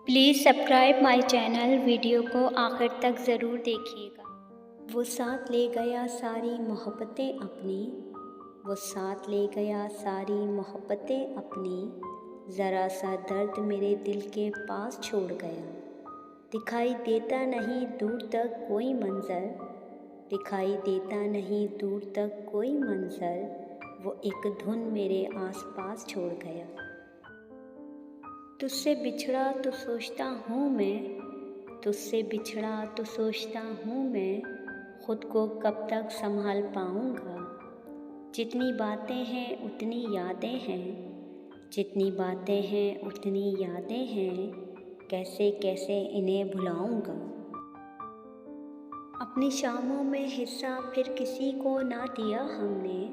Please subscribe my channel. Video को आखिर तक ज़रूर देखिएगा। वो साथ ले गया सारी मोहब्बतें अपनी, वो साथ ले गया सारी मोहब्बतें अपनी, ज़रा सा दर्द मेरे दिल के पास छोड़ गया। दिखाई देता नहीं दूर तक कोई मंज़र, दिखाई देता नहीं दूर तक कोई मंज़र, वो एक धुन मेरे आसपास छोड़ गया। तुझसे बिछड़ा तो सोचता हूँ मैं, तुझसे बिछड़ा तो सोचता हूँ मैं, ख़ुद को कब तक संभाल पाऊँगा। जितनी बातें हैं उतनी यादें हैं, जितनी बातें हैं उतनी यादें हैं, कैसे कैसे इन्हें भुलाऊँगा। अपनी शामों में हिस्सा फिर किसी को ना दिया हमने,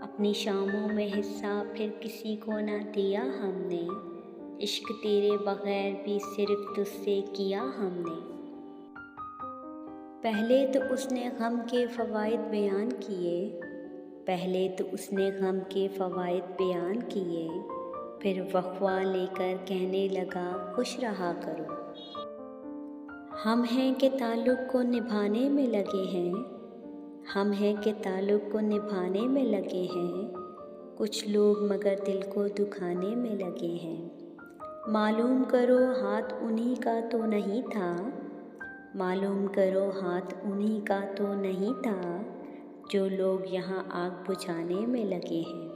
अपनी शामों में हिस्सा फिर किसी को ना दिया हमने, इश्क तेरे बग़ैर भी सिर्फ़ तुझसे किया हमने। पहले तो उसने गम के फ़वाइद बयान किए, पहले तो उसने गम के फ़वाइद बयान किए, फिर वफ़ा लेकर कहने लगा खुश रहा करो। हम हैं कि ताल्लुक़ को निभाने में लगे हैं, हम हैं कि ताल्लुक़ को निभाने में लगे हैं, कुछ लोग मगर दिल को दुखाने में लगे हैं। मालूम करो हाथ उन्हीं का तो नहीं था, मालूम करो हाथ उन्हीं का तो नहीं था, जो लोग यहाँ आग बुझाने में लगे हैं।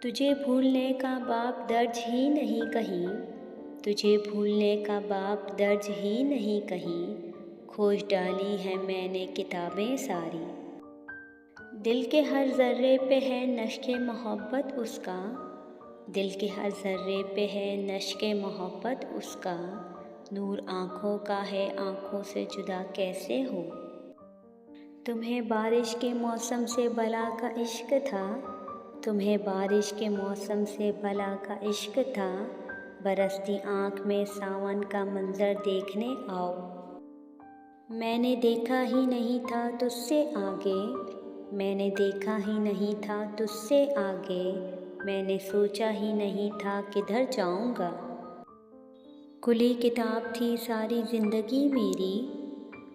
तुझे भूलने का बाप दर्ज ही नहीं कहीं, तुझे भूलने का बाप दर्ज ही नहीं कहीं, खोज डाली है मैंने किताबें सारी। दिल के हर ज़र्रे पे है नश्के मोहब्बत उसका, दिल के हर ज़र्रे पे है नश्के मोहब्बत उसका, नूर आँखों का है आँखों से जुदा कैसे हो। तुम्हें बारिश के मौसम से बला का इश्क था, तुम्हें बारिश के मौसम से बला का इश्क था, बरसती आँख में सावन का मंज़र देखने आओ। मैंने देखा ही नहीं था तुझसे आगे, मैंने देखा ही नहीं था तुझसे आगे, मैंने सोचा ही नहीं था किधर जाऊँगा। खुली किताब थी सारी ज़िंदगी मेरी,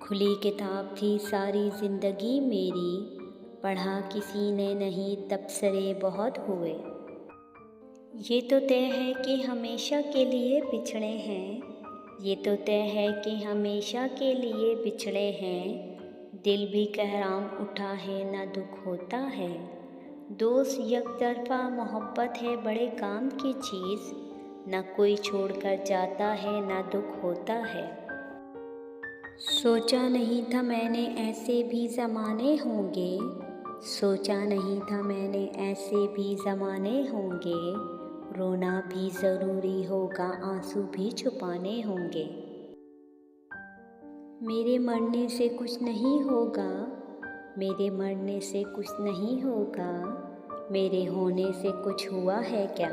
खुली किताब थी सारी ज़िंदगी मेरी, पढ़ा किसी ने नहीं तबसरे बहुत हुए। ये तो तय है कि हमेशा के लिए बिछड़े हैं, ये तो तय है कि हमेशा के लिए बिछड़े हैं, दिल भी कहराम उठा है ना दुख होता है। दोस्त यकतरफ़ा मोहब्बत है बड़े काम की चीज़, न कोई छोड़कर जाता है ना दुख होता है। सोचा नहीं था मैंने ऐसे भी ज़माने होंगे, सोचा नहीं था मैंने ऐसे भी ज़माने होंगे, रोना भी ज़रूरी होगा आंसू भी छुपाने होंगे। मेरे मरने से कुछ नहीं होगा, मेरे मरने से कुछ नहीं होगा, मेरे होने से कुछ हुआ है क्या।